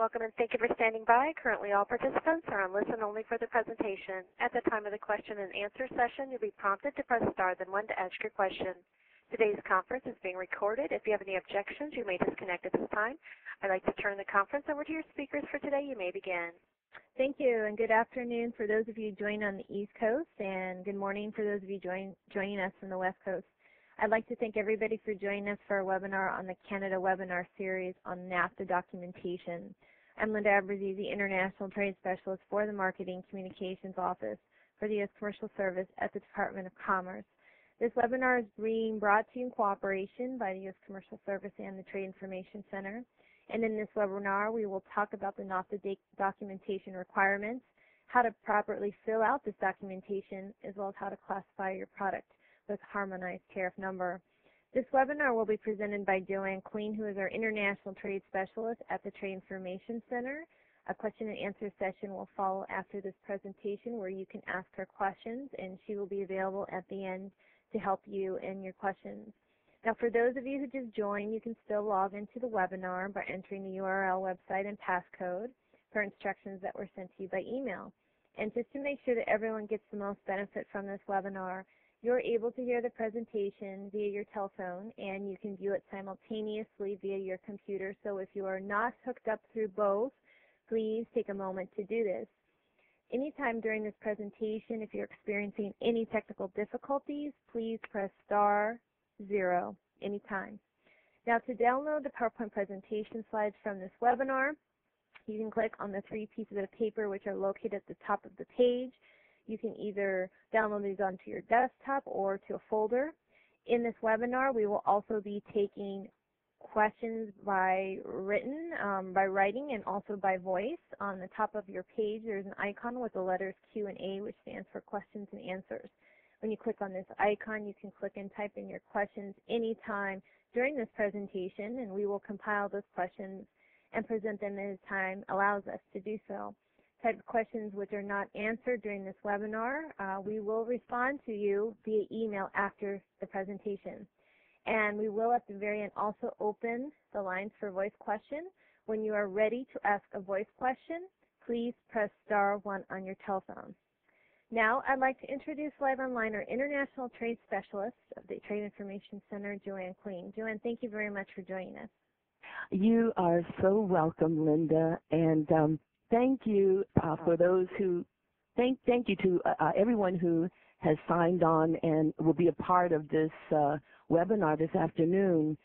Welcome and thank you for standing by. Currently all participants are on listen only for the presentation. At the time of the question and answer session, you'll be prompted to press star then 1 to ask your question. Today's conference is being recorded. If you have any objections, you may disconnect at this time. I'd like to turn the conference over to your speakers for today. You may begin. Thank you, and good afternoon for those of you joining on the East Coast, and good morning for those of you joining us from the West Coast. I'd like to thank everybody for joining us for our webinar on the Canada webinar series on NAFTA documentation. I'm Linda Abrazizi, International Trade Specialist for the Marketing Communications Office for the U.S. Commercial Service at the Department of Commerce. This webinar is being brought to you in cooperation by the U.S. Commercial Service and the Trade Information Center. And in this webinar, we will talk about the NAFTA documentation requirements, how to properly fill out this documentation, as well as how to classify your product with harmonized tariff number. This webinar will be presented by Joanne Queen, who is our International Trade Specialist at the Trade Information Center. A question and answer session will follow after this presentation where you can ask her questions, and she will be available at the end to help you in your questions. Now, for those of you who just joined, you can still log into the webinar by entering the URL, website, and passcode for instructions that were sent to you by email. And just to make sure that everyone gets the most benefit from this webinar, you're able to hear the presentation via your telephone, and you can view it simultaneously via your computer. So if you are not hooked up through both, please take a moment to do this. Anytime during this presentation, if you're experiencing any technical difficulties, please press star 0 anytime. Now, to download the PowerPoint presentation slides from this webinar, you can click on the 3 pieces of paper which are located at the top of the page. You can either download these onto your desktop or to a folder. In this webinar, we will also be taking questions by writing and also by voice. On the top of your page, there's an icon with the letters Q and A, which stands for questions and answers. When you click on this icon, you can click and type in your questions anytime during this presentation, and we will compile those questions and present them as time allows us to do so. Type of questions which are not answered during this webinar, we will respond to you via email after the presentation. And we will at the very end also open the lines for voice question. When you are ready to ask a voice question, please press star 1 on your telephone. Now I'd like to introduce live online our International Trade Specialist of the Trade Information Center, Joanne Queen. Joanne, thank you very much for joining us. You are so welcome, Linda, and thank you for those who, thank you to everyone who has signed on and will be a part of this webinar this afternoon.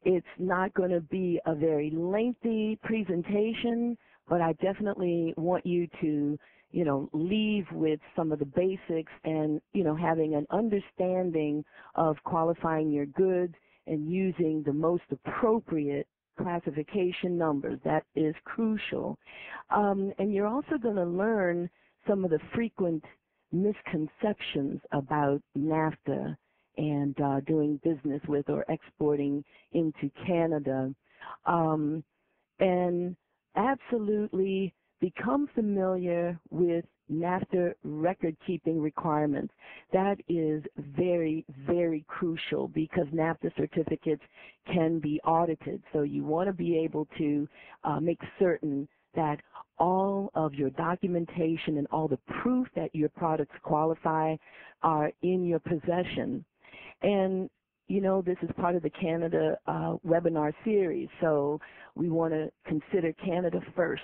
It's not going to be a very lengthy presentation, but I definitely want you to, leave with some of the basics and, having an understanding of qualifying your goods and using the most appropriate classification numbers. That is crucial. And you're also going to learn some of the frequent misconceptions about NAFTA and doing business with or exporting into Canada. And absolutely become familiar with NAFTA record-keeping requirements. That is very, very crucial because NAFTA certificates can be audited. So you want to be able to make certain that all of your documentation and all the proof that your products qualify are in your possession. And this is part of the Canada webinar series, so we want to consider Canada first.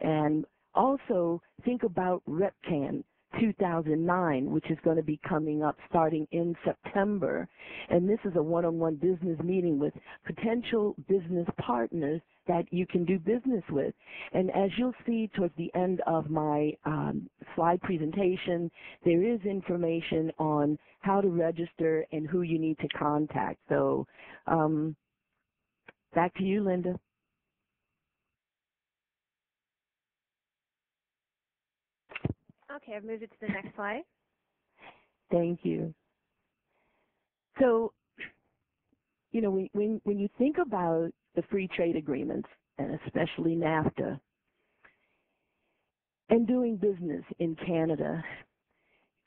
And also think about RepCan 2009, which is going to be coming up starting in September. And this is a one-on-one business meeting with potential business partners that you can do business with. And as you'll see towards the end of my slide presentation, there is information on how to register and who you need to contact. So back to you, Linda. Okay, I've moved it to the next slide. Thank you. So, when you think about the free trade agreements, and especially NAFTA, and doing business in Canada,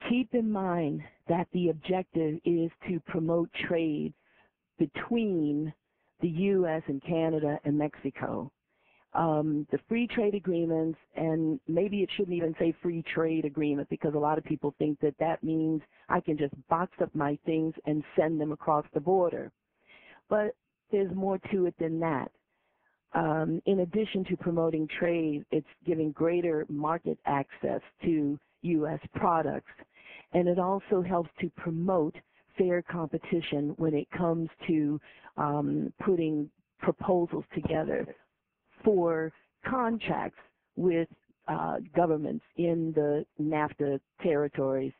keep in mind that the objective is to promote trade between the U.S. and Canada and Mexico. the free trade agreements, and maybe it shouldn't even say free trade agreement because a lot of people think that that means I can just box up my things and send them across the border. But there's more to it than that. In addition to promoting trade, it's giving greater market access to U.S. products, and it also helps to promote fair competition when it comes to putting proposals together for contracts with governments in the NAFTA territories.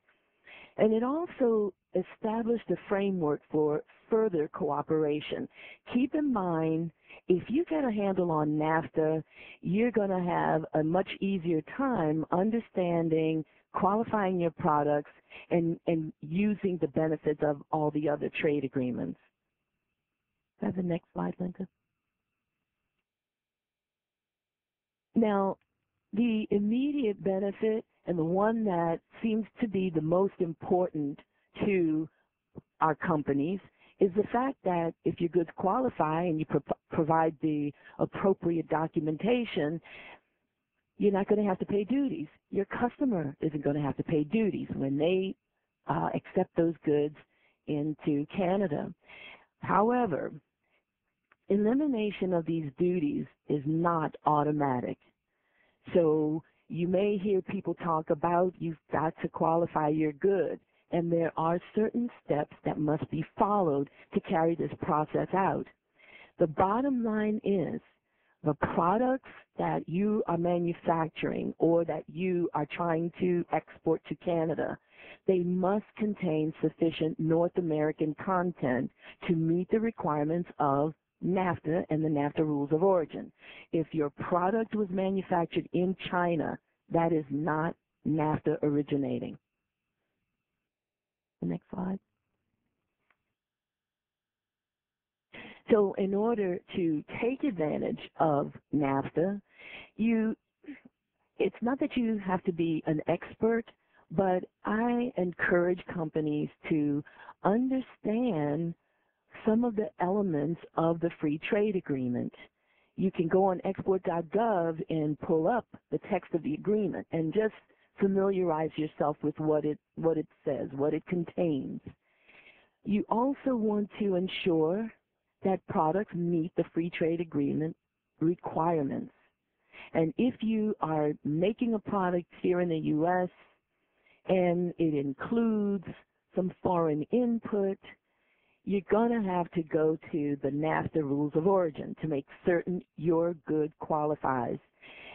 And it also established a framework for further cooperation. Keep in mind, if you get a handle on NAFTA, you're going to have a much easier time understanding, qualifying your products, and using the benefits of all the other trade agreements. Have the next slide, Linda. Now, the immediate benefit, and the one that seems to be the most important to our companies, is the fact that if your goods qualify and you provide the appropriate documentation, you're not going to have to pay duties. Your customer isn't going to have to pay duties when they accept those goods into Canada. However, elimination of these duties is not automatic. So you may hear people talk about you've got to qualify your good, and there are certain steps that must be followed to carry this process out. The bottom line is the products that you are manufacturing or that you are trying to export to Canada, they must contain sufficient North American content to meet the requirements of NAFTA and the NAFTA rules of origin. If your product was manufactured in China, that is not NAFTA originating. The next slide. So in order to take advantage of NAFTA, it's not that you have to be an expert, but I encourage companies to understand some of the elements of the free trade agreement. You can go on export.gov and pull up the text of the agreement and just familiarize yourself with what it says, what it contains. You also want to ensure that products meet the free trade agreement requirements. And if you are making a product here in the U.S. and it includes some foreign input, you're going to have to go to the NAFTA rules of origin to make certain your good qualifies.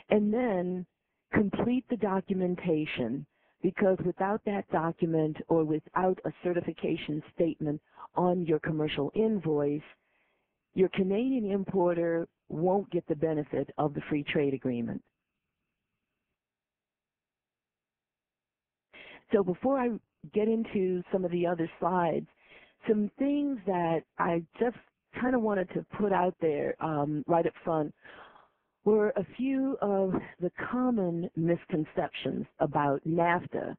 And then complete the documentation, because without that document or without a certification statement on your commercial invoice, your Canadian importer won't get the benefit of the free trade agreement. So before I get into some of the other slides, some things that I just kind of wanted to put out there right up front were a few of the common misconceptions about NAFTA.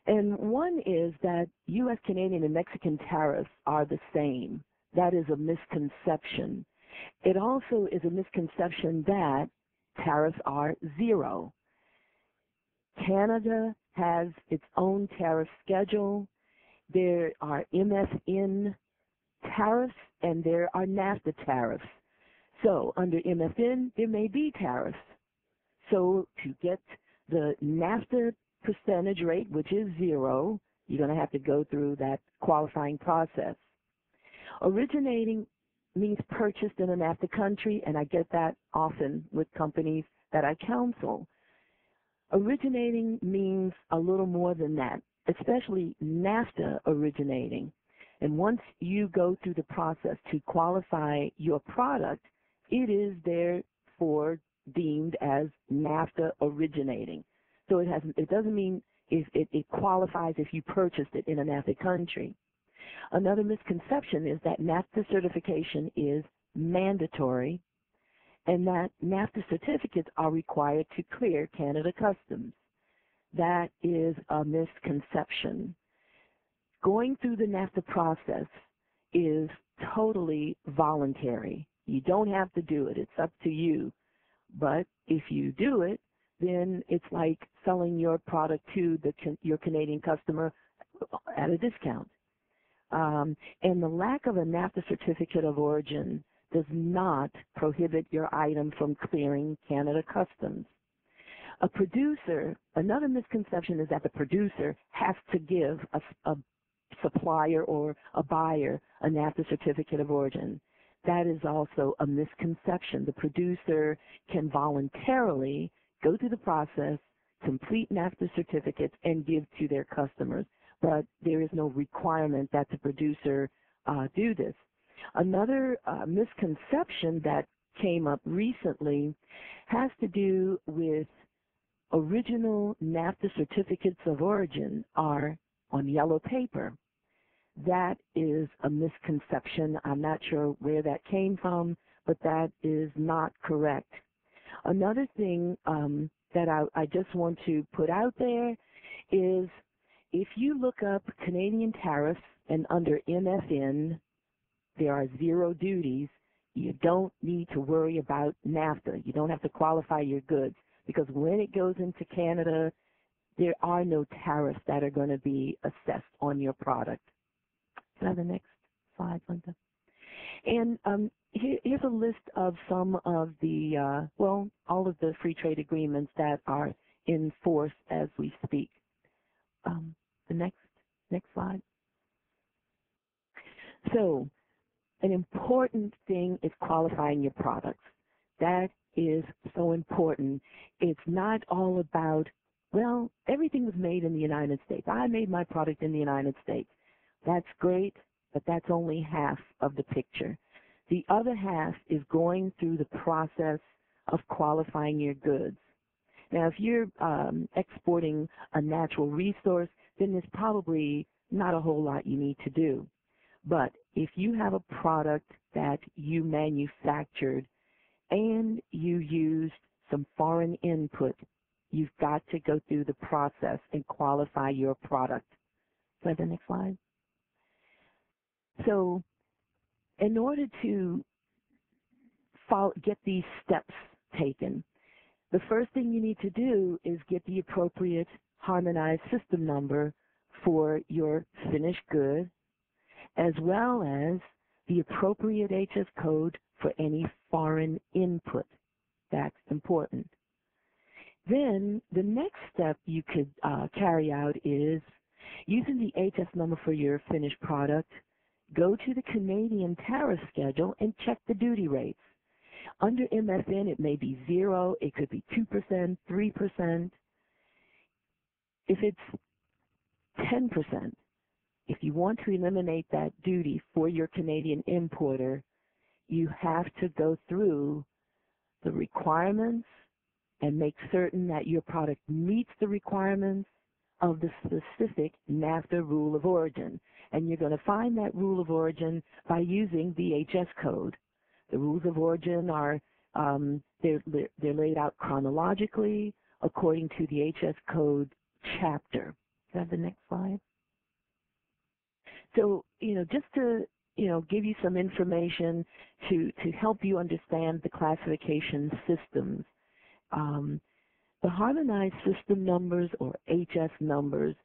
And one is that U.S., Canadian, and Mexican tariffs are the same. That is a misconception. It also is a misconception that tariffs are zero. Canada has its own tariff schedule. There are MFN tariffs and there are NAFTA tariffs. So under MFN, there may be tariffs. So to get the NAFTA percentage rate, which is zero, you're going to have to go through that qualifying process. Originating means purchased in a NAFTA country, and I get that often with companies that I counsel. Originating means a little more than that, especially NAFTA originating. And once you go through the process to qualify your product, it is therefore deemed as NAFTA originating. So it doesn't mean it qualifies if you purchased it in a NAFTA country. Another misconception is that NAFTA certification is mandatory and that NAFTA certificates are required to clear Canada Customs. That is a misconception. Going through the NAFTA process is totally voluntary. You don't have to do it. It's up to you. But if you do it, then it's like selling your product to your Canadian customer at a discount. And the lack of a NAFTA certificate of origin does not prohibit your item from clearing Canada customs. A producer, another misconception is that the producer has to give a supplier or a buyer a NAFTA certificate of origin. That is also a misconception. The producer can voluntarily go through the process, complete NAFTA certificates, and give to their customers, but there is no requirement that the producer do this. Another misconception that came up recently has to do with original NAFTA certificates of origin are on yellow paper. That is a misconception. I'm not sure where that came from, but that is not correct. Another thing that I just want to put out there is if you look up Canadian tariffs and under MFN, there are 0 duties. You don't need to worry about NAFTA. You don't have to qualify your goods because when it goes into Canada, there are no tariffs that are going to be assessed on your product. Can I have the next slide, Linda? And here's a list of some of the, all of the free trade agreements that are in force as we speak. The next slide. So an important thing is qualifying your products. That is so important. It's not all about, well, everything was made in the United States. I made my product in the United States. That's great, but that's only half of the picture. The other half is going through the process of qualifying your goods. Now, if you're exporting a natural resource, then there's probably not a whole lot you need to do. But if you have a product that you manufactured and you used some foreign input, you've got to go through the process and qualify your product. Can I have the next slide? So in order to get these steps taken, the first thing you need to do is get the appropriate harmonized system number for your finished good, as well as the appropriate HS code for any foreign input. That's important. Then the next step you could carry out is using the HS number for your finished product. Go to the Canadian tariff schedule and check the duty rates. Under MFN, it may be 0, it could be 2%, 3%. If it's 10%, if you want to eliminate that duty for your Canadian importer, you have to go through the requirements and make certain that your product meets the requirements of the specific NAFTA rule of origin. And you're going to find that rule of origin by using the HS code. The rules of origin are, they're laid out chronologically according to the HS code chapter. Can I have the next slide? So, just to, give you some information to help you understand the classification systems. The harmonized system numbers, or HS numbers,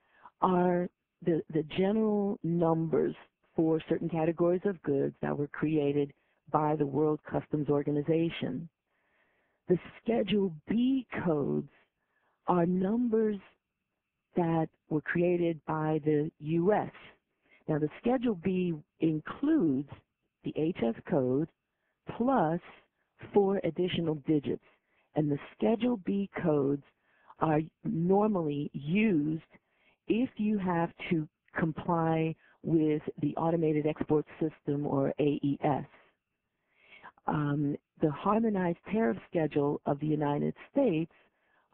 are the general numbers for certain categories of goods that were created by the World Customs Organization. The Schedule B codes are numbers that were created by the U.S. Now, the Schedule B includes the HS code plus 4 additional digits. And the Schedule B codes are normally used if you have to comply with the Automated Export System, or AES. The Harmonized Tariff Schedule of the United States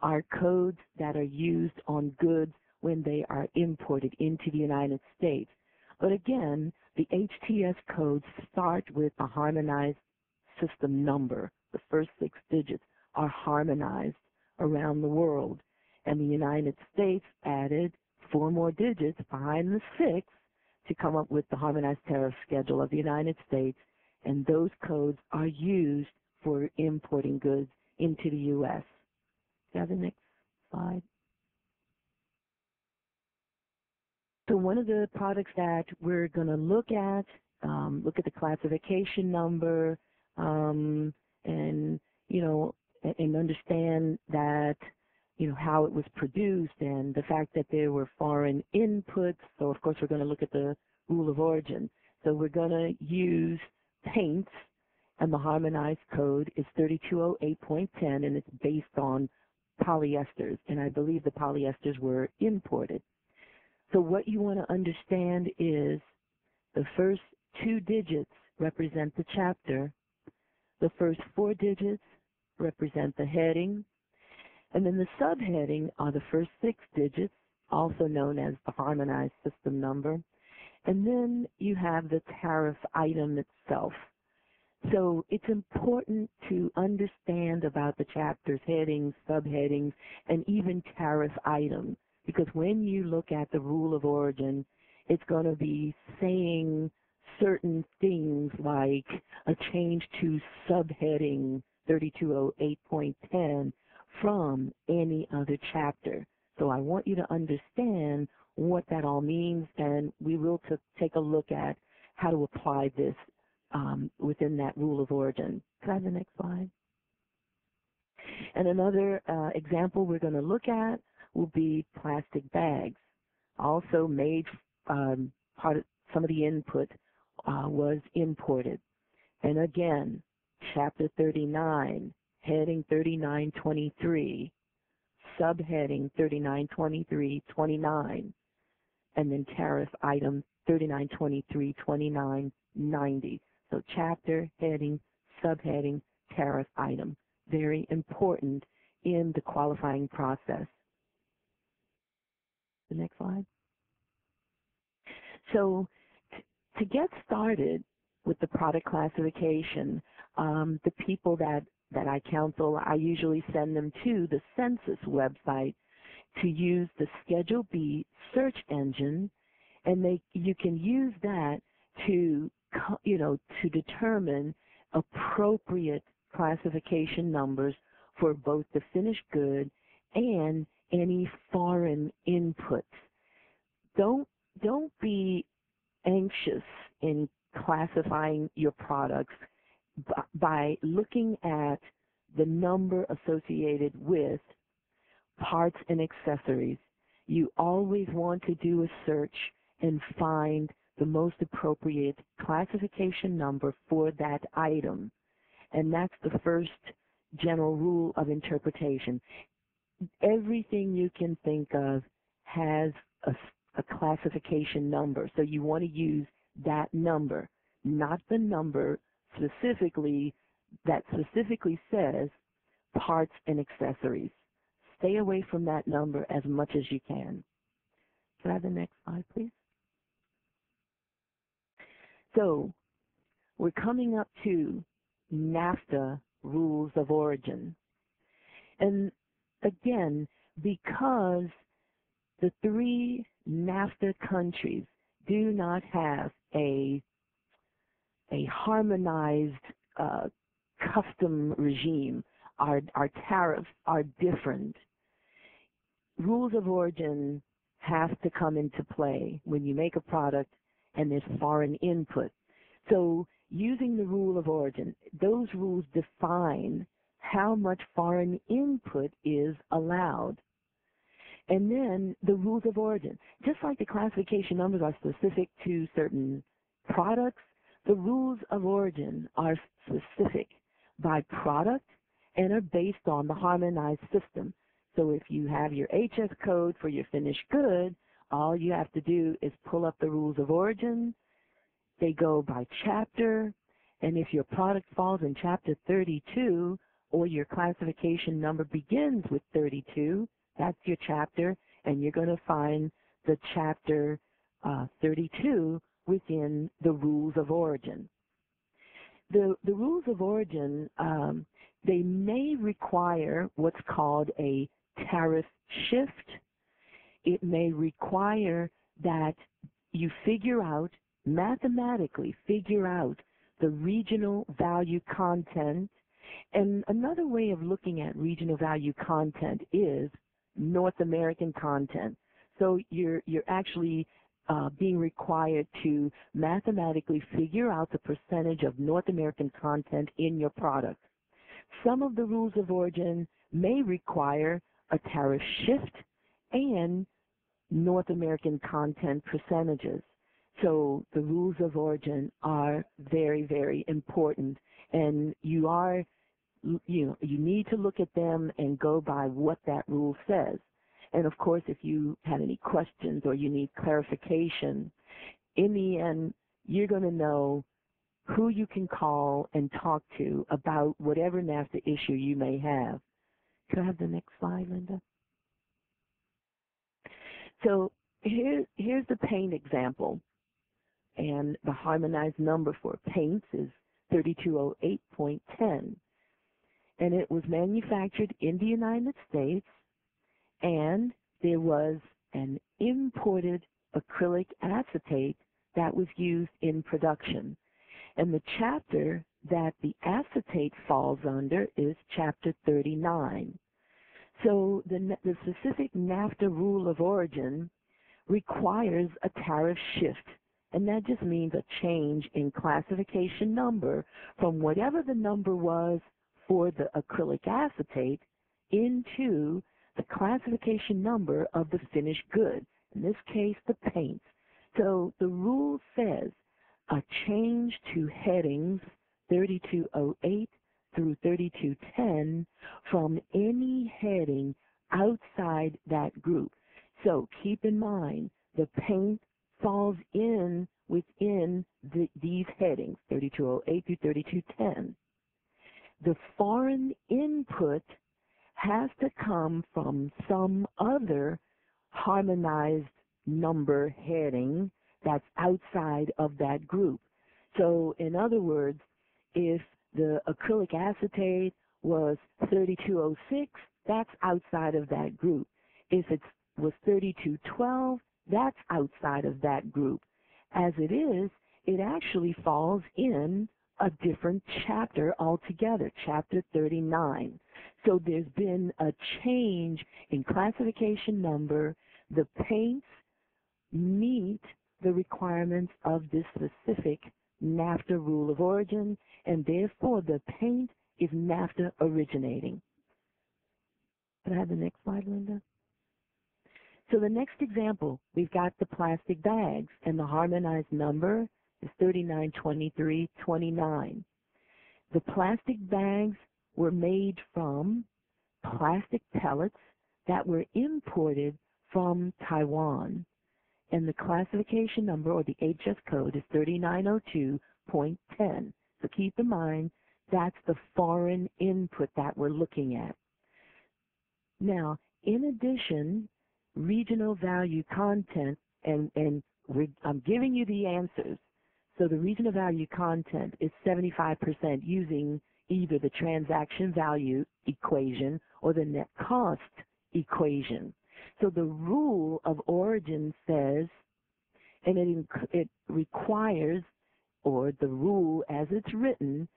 are codes that are used on goods when they are imported into the United States. But again, the HTS codes start with a harmonized system number. The first 6 digits are harmonized around the world. And the United States added 4 more digits behind the 6 to come up with the Harmonized Tariff Schedule of the United States. And those codes are used for importing goods into the U.S. Do you have the next slide? So one of the products that we're going to look at the classification number, and and understand that how it was produced and the fact that there were foreign inputs. So of course we're going to look at the rule of origin. So we're going to use paints, and the harmonized code is 3208.10, and it's based on polyesters, and I believe the polyesters were imported. So what you want to understand is the first 2 digits represent the chapter, the first 4 digits represent the heading, and then the subheading are the first 6 digits, also known as the harmonized system number, and then you have the tariff item itself. So it's important to understand about the chapters, headings, subheadings, and even tariff items, because when you look at the rule of origin, it's going to be saying certain things like a change to subheading 3208.10 from any other chapter. So I want you to understand what that all means, and we will take a look at how to apply this within that rule of origin. Can I have the next slide? And another example we're going to look at will be plastic bags. Also made, part of some of the input was imported. And again, Chapter 39, heading 3923, subheading 3923.29, and then tariff item 3923.29.90. So chapter, heading, subheading, tariff item. Very important in the qualifying process. The next slide. So to get started with the product classification, the people that I counsel, I usually send them to the Census website to use the Schedule B search engine, and you can use that to determine appropriate classification numbers for both the finished good and any foreign inputs. Don't be anxious in classifying your products by looking at the number associated with parts and accessories. You always want to do a search and find the most appropriate classification number for that item. And that's the first general rule of interpretation. Everything you can think of has a classification number, so you want to use that number, not the number specifically that specifically says parts and accessories. Stay away from that number as much as you can. Can I have the next slide, please? So we're coming up to NAFTA rules of origin. And again, because the 3 NAFTA countries do not have a harmonized custom regime, our tariffs are different. Rules of origin have to come into play when you make a product and there's foreign input. So using the rule of origin, those rules define how much foreign input is allowed. And then the rules of origin, just like the classification numbers are specific to certain products, the rules of origin are specific by product and are based on the harmonized system. So if you have your HS code for your finished good, all you have to do is pull up the rules of origin. They go by chapter, and if your product falls in chapter 32 or your classification number begins with 32, that's your chapter, and you're going to find the chapter 32 within the rules of origin. The rules of origin, they may require what's called a tariff shift. It may require that you mathematically figure out the regional value content And another way of looking at regional value content is North American content. So you're actually being required to mathematically figure out the percentage of North American content in your product. Some of the rules of origin may require a tariff shift and North American content percentages. So the rules of origin are very, very important, and you need to look at them and go by what that rule says. And of course, if you have any questions or you need clarification, in the end, you're going to know who you can call and talk to about whatever NAFTA issue you may have. Could I have the next slide, Linda? So here's the paint example. And the harmonized number for paints is 3208.10. And it was manufactured in the United States, and there was an imported acrylic acetate that was used in production. And the chapter that the acetate falls under is Chapter 39. So the specific NAFTA rule of origin requires a tariff shift, and that just means a change in classification number from whatever the number was for the acrylic acetate into the classification number of the finished good, in this case the paints. So the rule says a change to headings 3208 through 3210 from any heading outside that group. So keep in mind the paint falls in within these headings 3208 through 3210. The foreign input has to come from some other harmonized number heading that's outside of that group. So in other words, if the acrylic acetate was 3206, that's outside of that group. If it was 3212, that's outside of that group. As it is, it actually falls in a different chapter altogether, Chapter 39. So there's been a change in classification number. The paints meet the requirements of this specific NAFTA rule of origin, and therefore the paint is NAFTA originating. Can I have the next slide, Linda? So the next example, we've got the plastic bags, and the harmonized number is 392329. The plastic bags were made from plastic pellets that were imported from Taiwan, and the classification number, or the HS code, is 3902.10. So keep in mind, that's the foreign input that we're looking at. Now, in addition, regional value content, and I'm giving you the answers. So the regional value content is 75% using either the transaction value equation or the net cost equation. So the rule of origin says, and it requires, or the rule as it's written,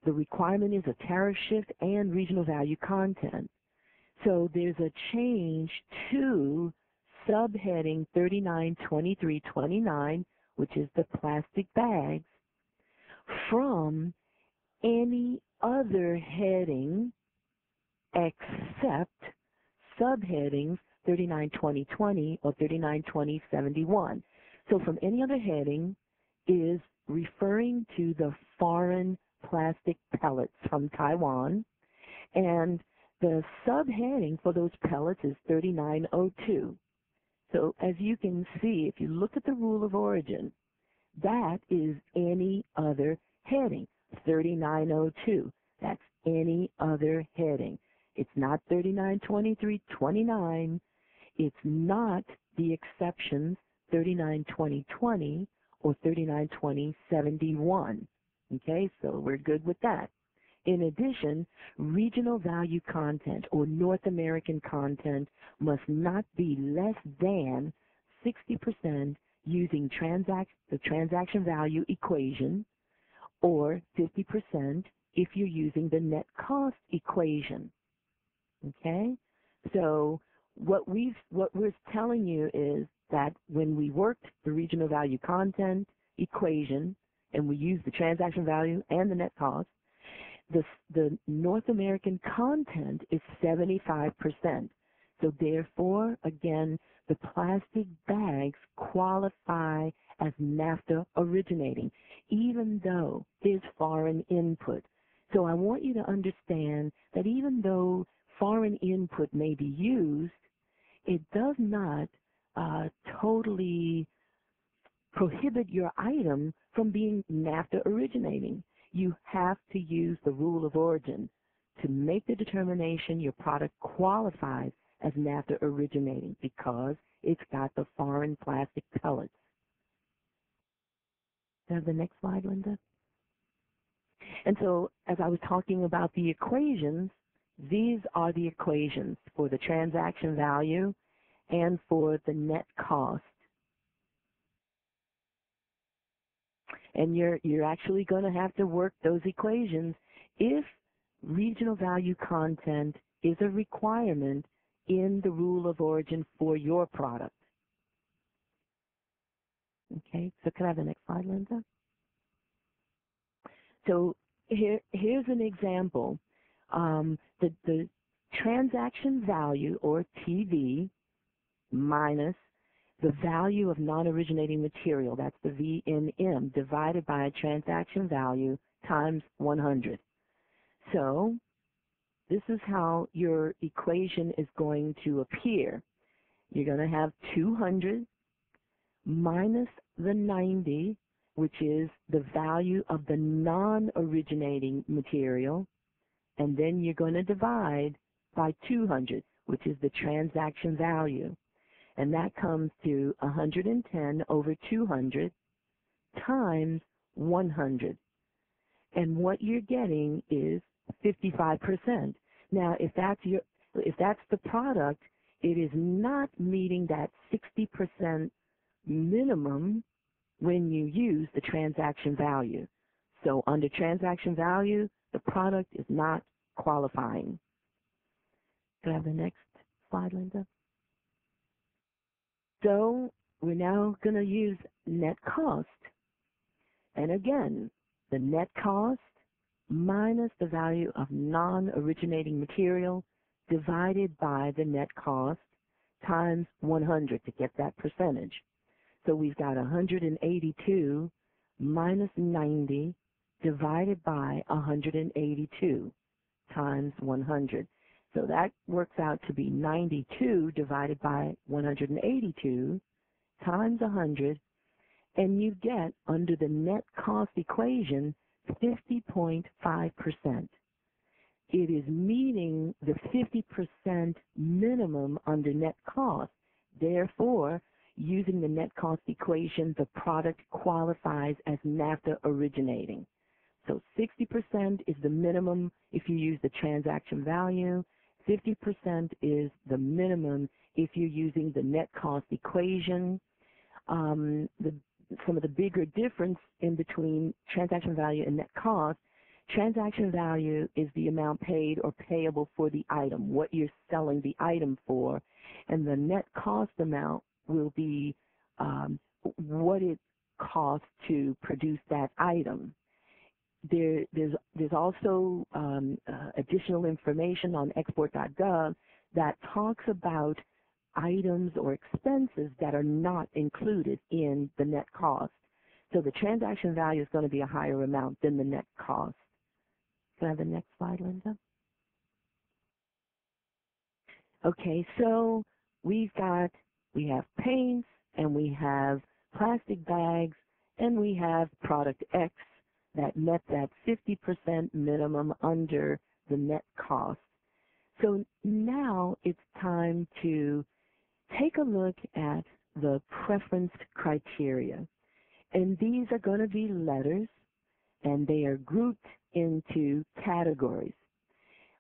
the requirement is a tariff shift and regional value content. So there's a change to subheading 392329, which is the plastic bags, from any other heading except subheadings 392020 or 392071. So from any other heading is referring to the foreign plastic pellets from Taiwan, and the subheading for those pellets is 3902. So as you can see, if you look at the rule of origin, that is any other heading, 3902. That's any other heading. It's not 392329. It's not the exceptions 392020 or 392071. Okay, so we're good with that. In addition, regional value content or North American content must not be less than 60% using the transaction value equation, or 50% if you're using the net cost equation. Okay? So what we're telling you is that when we worked the regional value content equation and we used the transaction value and the net cost, the North American content is 75%. So therefore, again, the plastic bags qualify as NAFTA originating, even though there's foreign input. So I want you to understand that even though foreign input may be used, it does not totally prohibit your item from being NAFTA originating. You have to use the rule of origin to make the determination your product qualifies as NAFTA originating because it's got the foreign plastic pellets. Do you have the next slide, Linda? And so as I was talking about the equations, these are the equations for the transaction value and for the net cost. And you're actually going to have to work those equations if regional value content is a requirement in the rule of origin for your product. Okay, so can I have the next slide, Linda? So here's an example. The transaction value, or TV, minus the value of non-originating material, that's the VNM, divided by a transaction value times 100. So this is how your equation is going to appear. You're going to have 200 minus the 90, which is the value of the non-originating material, and then you're going to divide by 200, which is the transaction value. And that comes to 110 over 200 times 100. And what you're getting is 55%. Now, if that's the product, it is not meeting that 60% minimum when you use the transaction value. So under transaction value, the product is not qualifying. Can I have the next slide, Linda? So we're now going to use net cost. And again, the net cost minus the value of non-originating material divided by the net cost times 100 to get that percentage. So we've got 182 minus 90 divided by 182 times 100. So that works out to be 92 divided by 182 times 100, and you get, under the net cost equation, 50.5%. It is meeting the 50% minimum under net cost. Therefore, using the net cost equation, the product qualifies as NAFTA originating. So 60% is the minimum if you use the transaction value. 50% is the minimum if you're using the net cost equation. Some of the bigger difference in between transaction value and net cost, transaction value is the amount paid or payable for the item, what you're selling the item for, and the net cost amount will be what it costs to produce that item. There's also additional information on export.gov that talks about items or expenses that are not included in the net cost. So the transaction value is going to be a higher amount than the net cost. Can I have the next slide, Linda? Okay, so we have paints, and we have plastic bags, and we have product X that met that 50% minimum under the net cost. So now it's time to take a look at the preference criteria. And these are going to be letters, and they are grouped into categories.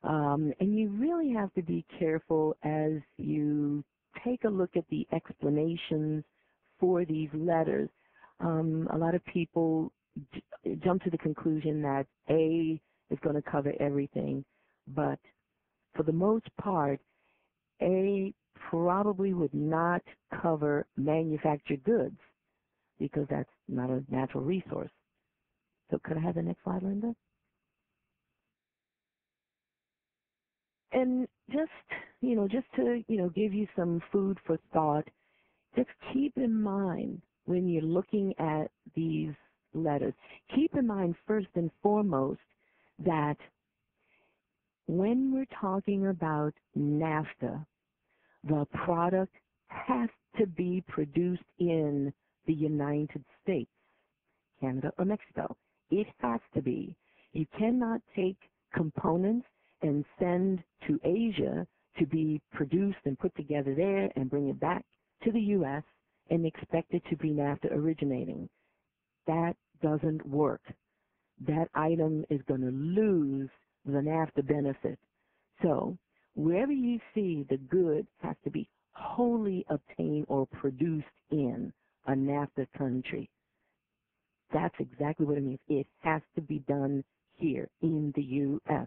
And you really have to be careful as you take a look at the explanations for these letters. A lot of people jump to the conclusion that A is going to cover everything, but for the most part, A probably would not cover manufactured goods because that's not a natural resource. So could I have the next slide, Linda? And just to, give you some food for thought, just keep in mind when you're looking at these letters, keep in mind first and foremost that when we're talking about NAFTA, the product has to be produced in the United States, Canada, or Mexico. It has to be. You cannot take components and send to Asia to be produced and put together there and bring it back to the U.S. and expect it to be NAFTA originating. That doesn't work. That item is going to lose the NAFTA benefit. So wherever you see the good has to be wholly obtained or produced in a NAFTA country, that's exactly what it means. It has to be done here in the U.S.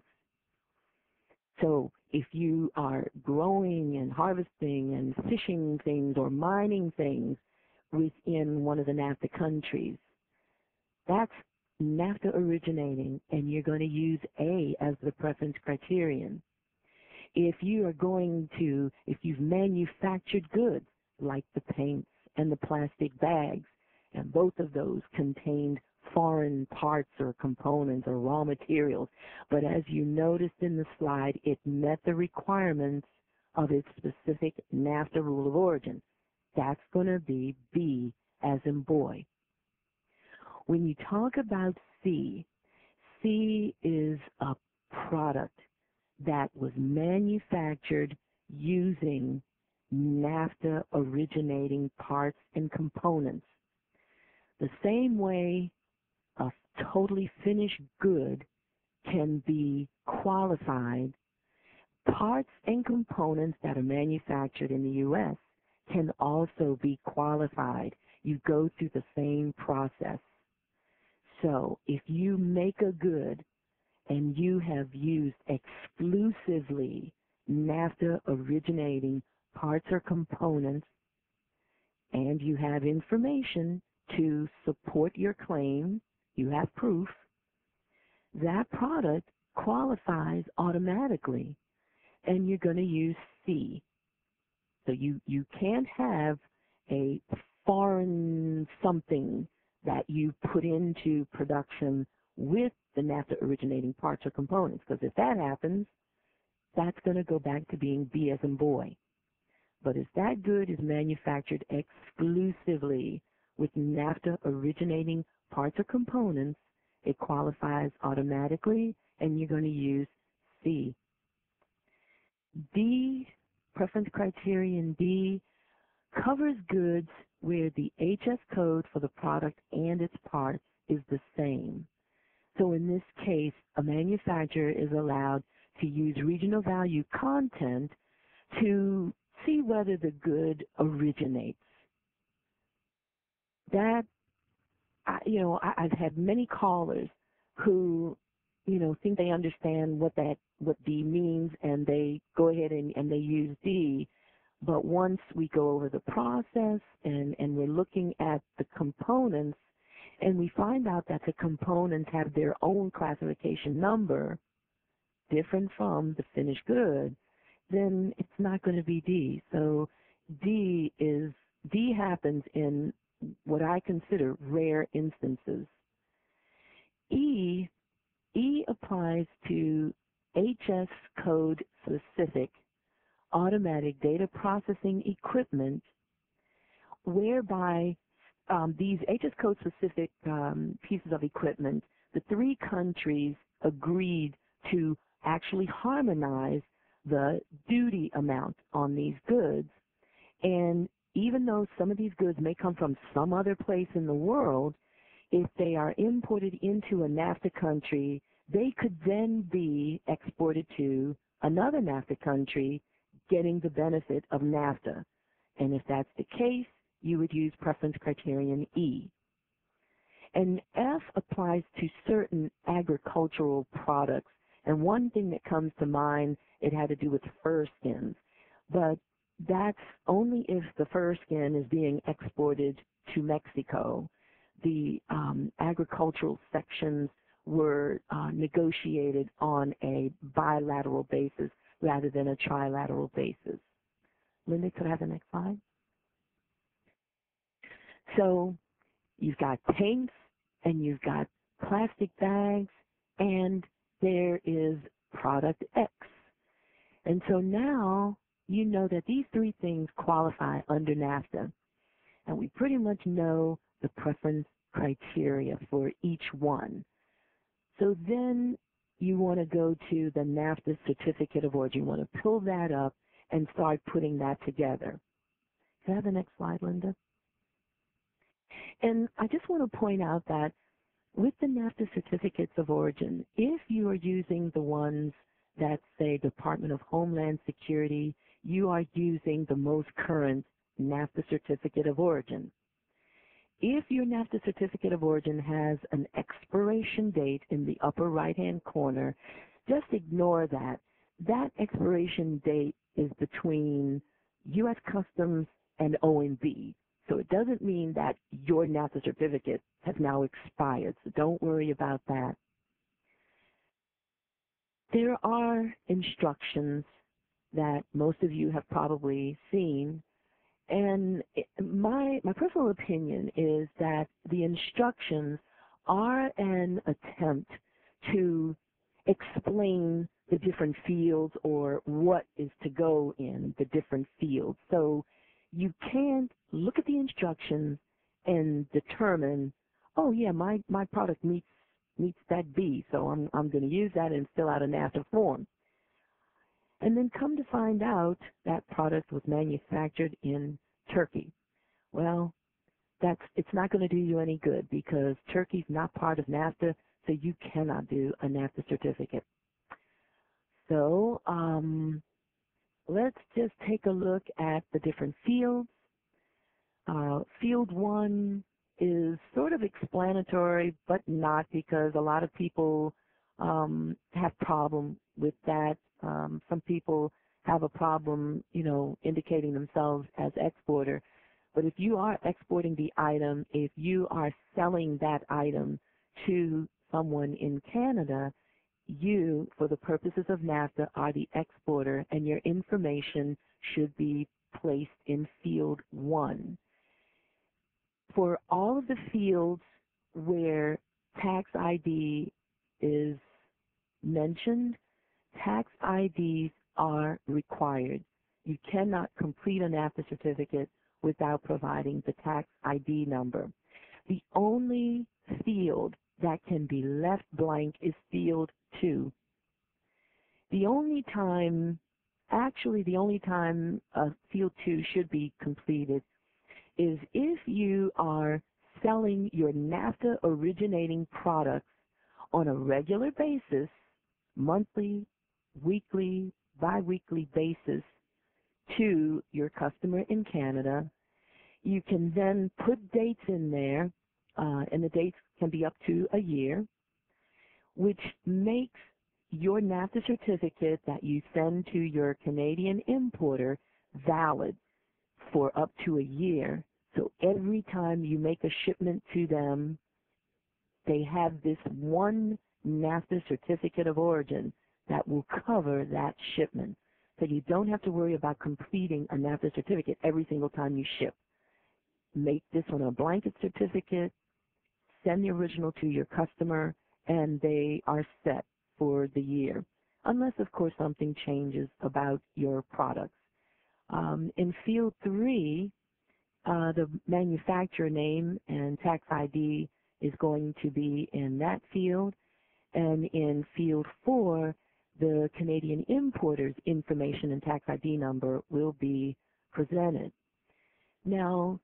So if you are growing and harvesting and fishing things or mining things within one of the NAFTA countries, that's NAFTA originating, and you're going to use A as the preference criterion. If you've manufactured goods like the paints and the plastic bags, and both of those contained foreign parts or components or raw materials, but as you noticed in the slide, it met the requirements of its specific NAFTA rule of origin. That's going to be B as in boy. When you talk about C, C is a product that was manufactured using NAFTA originating parts and components. The same way a totally finished good can be qualified, parts and components that are manufactured in the U.S. can also be qualified. You go through the same process. So if you make a good and you have used exclusively NAFTA originating parts or components, and you have information to support your claim, you have proof, that product qualifies automatically, and you're going to use C. So you can't have a foreign something that you put into production with the NAFTA originating parts or components, because if that happens, that's going to go back to being B as in boy. But if that good is manufactured exclusively with NAFTA originating parts or components, it qualifies automatically, and you're going to use C. D, preference criterion D, covers goods where the HS code for the product and its parts is the same. So in this case, a manufacturer is allowed to use regional value content to see whether the good originates. That, I've had many callers who, think they understand what D means, and they go ahead and they use D. But once we go over the process and we're looking at the components, and we find out that the components have their own classification number, different from the finished good, then it's not going to be D. So D happens in what I consider rare instances. E applies to HS code specific automatic data processing equipment, whereby these HS code specific pieces of equipment, the three countries agreed to actually harmonize the duty amount on these goods. And even though some of these goods may come from some other place in the world, if they are imported into a NAFTA country, they could then be exported to another NAFTA country, getting the benefit of NAFTA. And if that's the case, you would use preference criterion E. And F applies to certain agricultural products. And one thing that comes to mind, it had to do with fur skins. But that's only if the fur skin is being exported to Mexico. The agricultural sections were negotiated on a bilateral basis rather than a trilateral basis. Linda, could I have the next slide? So you've got paints, and you've got plastic bags, and there is product X. And so now you know that these three things qualify under NAFTA. And we pretty much know the preference criteria for each one. So then you want to go to the NAFTA Certificate of Origin. You want to pull that up and start putting that together. Can I have the next slide, Linda? And I just want to point out that with the NAFTA Certificates of Origin, if you are using the ones that say Department of Homeland Security, you are using the most current NAFTA Certificate of Origin. If your NAFTA Certificate of Origin has an expiration date in the upper right-hand corner, just ignore that. That expiration date is between U.S. Customs and OMB. So it doesn't mean that your NAFTA certificate has now expired, so don't worry about that. There are instructions that most of you have probably seen, and my personal opinion is that the instructions are an attempt to explain the different fields or what is to go in the different fields. So you can't look at the instructions and determine, oh yeah, my product meets that B, so I'm going to use that and fill out a NAFTA form. And then come to find out that product was manufactured in Turkey. Well, it's not going to do you any good because Turkey's not part of NAFTA, so you cannot do a NAFTA certificate. So let's just take a look at the different fields. Field 1 is sort of explanatory, but not, because a lot of people have problem with that. Some people have a problem, indicating themselves as exporter. But if you are exporting the item, if you are selling that item to someone in Canada, you, for the purposes of NAFTA, are the exporter, and your information should be placed in Field 1. For all of the fields where tax ID is mentioned, tax IDs are required. You cannot complete a NAFTA certificate without providing the tax ID number. The only field that can be left blank is Field 2. The only time Field 2 should be completed is if you are selling your NAFTA originating products on a regular basis, monthly, weekly, bi-weekly basis, to your customer in Canada. You can then put dates in there, and the dates can be up to a year, which makes your NAFTA certificate that you send to your Canadian importer valid for up to a year. So every time you make a shipment to them, they have this one NAFTA certificate of origin that will cover that shipment. So you don't have to worry about completing a NAFTA certificate every single time you ship. Make this one a blanket certificate, send the original to your customer, and they are set for the year, unless, of course, something changes about your products. In Field 3, the manufacturer name and tax ID is going to be in that field, and in Field 4, the Canadian importer's information and tax ID number will be presented. Now,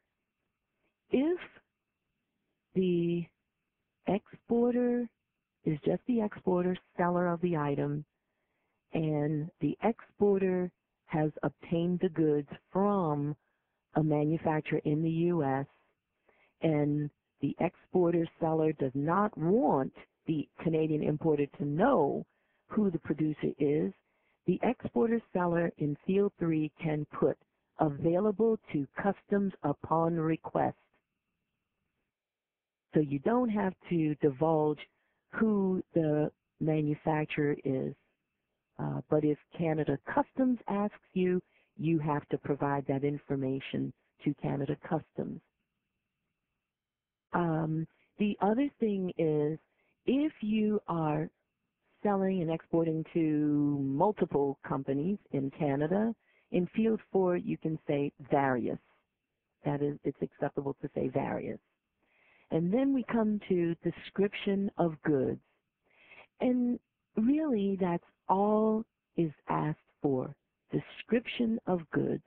if the exporter is just the exporter, seller of the item, and the exporter has obtained the goods from a manufacturer in the U.S., and the exporter seller does not want the Canadian importer to know who the producer is, the exporter seller in Field 3 can put available to customs upon request. So you don't have to divulge who the manufacturer is. But if Canada Customs asks you, you have to provide that information to Canada Customs. The other thing is, if you are selling and exporting to multiple companies in Canada, in Field 4 you can say various. That is, it's acceptable to say various. And then we come to description of goods. And really that's all is asked for, description of goods.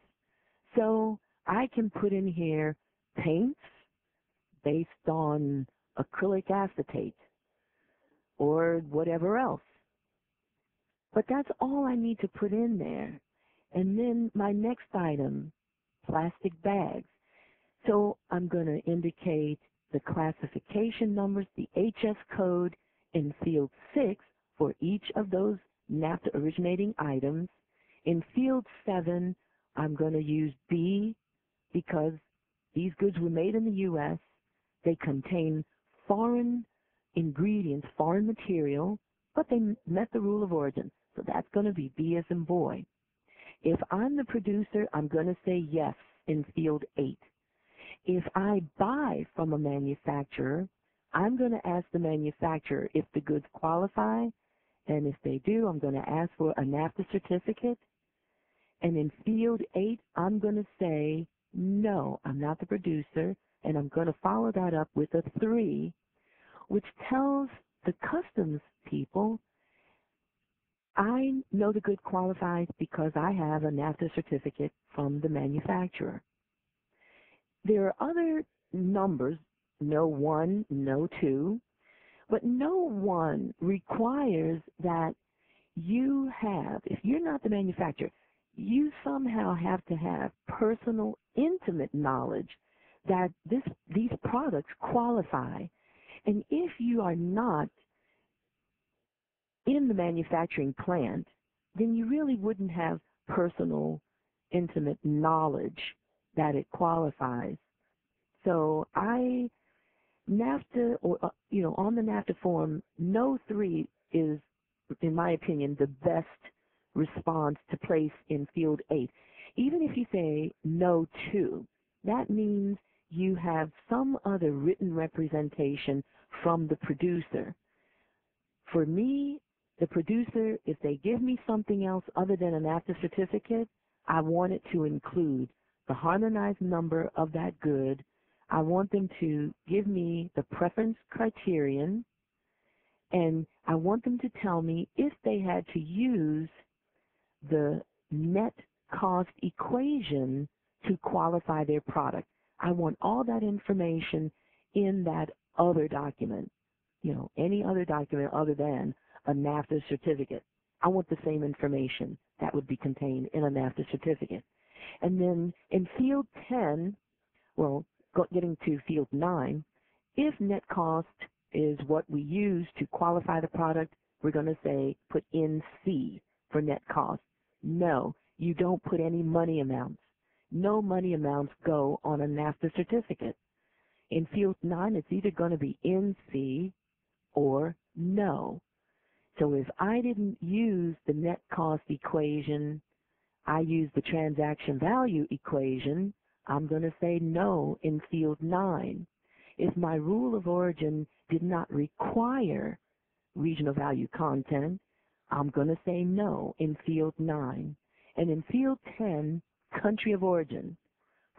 So I can put in here paints based on acrylic acetate or whatever else. But that's all I need to put in there. And then my next item, plastic bags. So I'm going to indicate the classification numbers, the HS code in Field 6 for each of those NAFTA originating items. In Field 7, I'm going to use B because these goods were made in the U.S. They contain foreign ingredients, foreign material, but they met the rule of origin. So that's going to be B as in boy. If I'm the producer, I'm going to say yes in Field 8. If I buy from a manufacturer, I'm going to ask the manufacturer if the goods qualify, and if they do, I'm going to ask for a NAFTA certificate. And in Field 8, I'm going to say, no, I'm not the producer, and I'm going to follow that up with a 3, which tells the customs people, I know the good qualifies because I have a NAFTA certificate from the manufacturer. There are other numbers, no 1, no 2, but no 1 requires that you have, if you're not the manufacturer, you somehow have to have personal, intimate knowledge that these products qualify. And if you are not in the manufacturing plant, then you really wouldn't have personal, intimate knowledge that it qualifies. So NAFTA, or on the NAFTA form, no 3 is, in my opinion, the best response to place in Field 8. Even if you say no 2, that means you have some other written representation from the producer. For me, the producer, if they give me something else other than a NAFTA certificate, I want it to include the harmonized number of that good. I want them to give me the preference criterion, and I want them to tell me if they had to use the net cost equation to qualify their product. I want all that information in that other document, any other document other than a NAFTA certificate. I want the same information that would be contained in a NAFTA certificate. And then in Field 10, getting to Field 9, if net cost is what we use to qualify the product, we're going to say put NC for net cost. No, you don't put any money amounts. No money amounts go on a NAFTA certificate. In Field 9, it's either going to be NC or no. So if I didn't use the net cost equation, I use the transaction value equation, I'm going to say no in Field 9. If my rule of origin did not require regional value content, I'm going to say no in Field 9. And in Field 10, country of origin,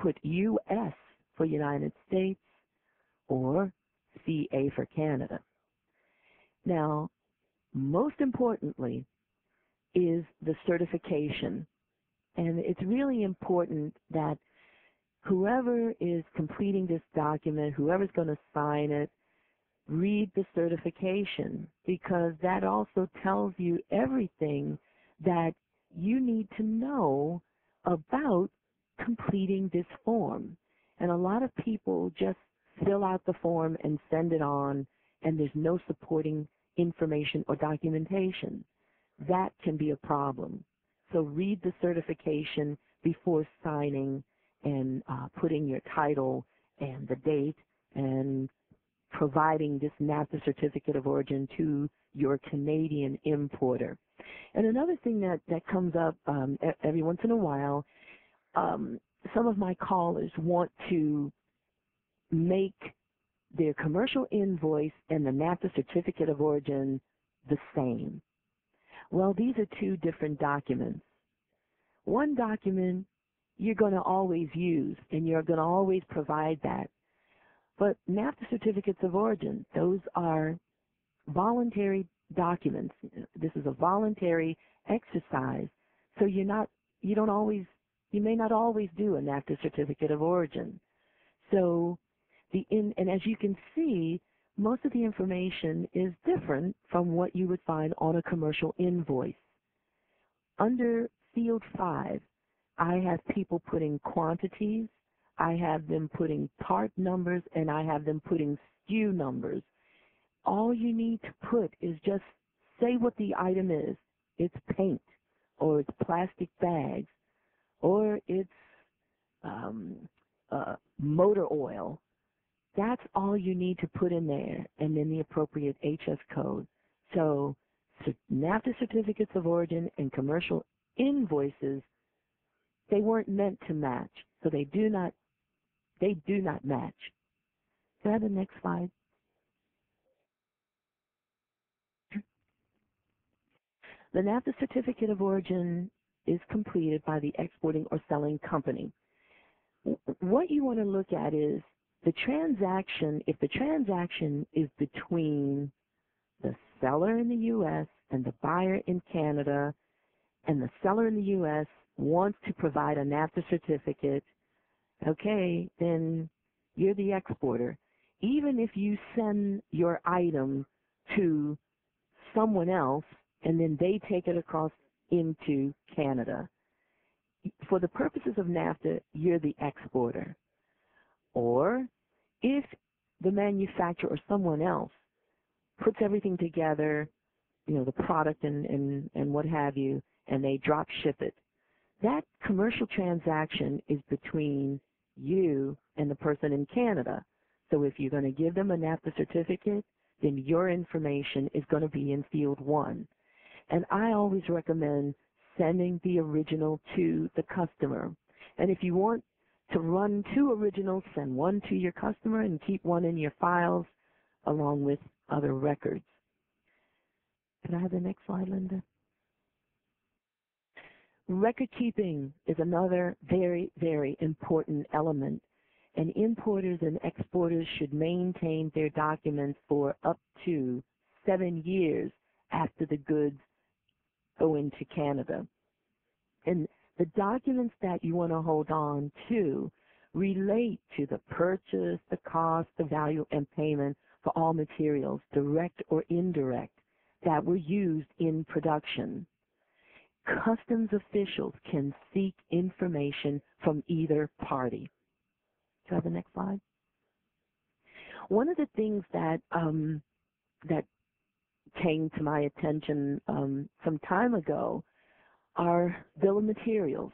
put U.S. for United States or CA for Canada. Now, most importantly is the certification. And it's really important that whoever is completing this document, whoever's going to sign it, read the certification, because that also tells you everything that you need to know about completing this form. And a lot of people just fill out the form and send it on, and there's no supporting information or documentation. That can be a problem. So read the certification before signing and putting your title and the date and providing this NAFTA certificate of origin to your Canadian importer. And another thing that comes up every once in a while, some of my callers want to make their commercial invoice and the NAFTA certificate of origin the same. Well, these are two different documents. One document you're going to always use, and you're going to always provide that. But NAFTA certificates of origin, those are voluntary documents. This is a voluntary exercise, so you may not always do a NAFTA certificate of origin. So and as you can see, most of the information is different from what you would find on a commercial invoice. Under Field 5, I have people putting quantities, I have them putting part numbers, and I have them putting SKU numbers. All you need to put is just say what the item is. It's paint, or it's plastic bags, or it's motor oil. That's all you need to put in there, and then the appropriate HS code. So NAFTA certificates of origin and commercial invoices, they weren't meant to match, so they do not match. Can I have the next slide? The NAFTA certificate of origin is completed by the exporting or selling company. What you want to look at is the transaction. If the transaction is between the seller in the U.S. and the buyer in Canada, and the seller in the U.S. wants to provide a NAFTA certificate, okay, then you're the exporter. Even if you send your item to someone else and then they take it across into Canada, for the purposes of NAFTA, you're the exporter. Or if the manufacturer or someone else puts everything together, the product and what have you, and they drop ship it, that commercial transaction is between you and the person in Canada. So if you're going to give them a NAFTA certificate, then your information is going to be in Field 1. And I always recommend sending the original to the customer. And if you want to run two originals, send one to your customer and keep one in your files along with other records. Can I have the next slide, Linda? Record keeping is another very, very important element, and importers and exporters should maintain their documents for up to 7 years after the goods go into Canada. And the documents that you want to hold on to relate to the purchase, the cost, the value, and payment for all materials, direct or indirect, that were used in production. Customs officials can seek information from either party. Can I have the next slide? One of the things that came to my attention some time ago are bill of materials.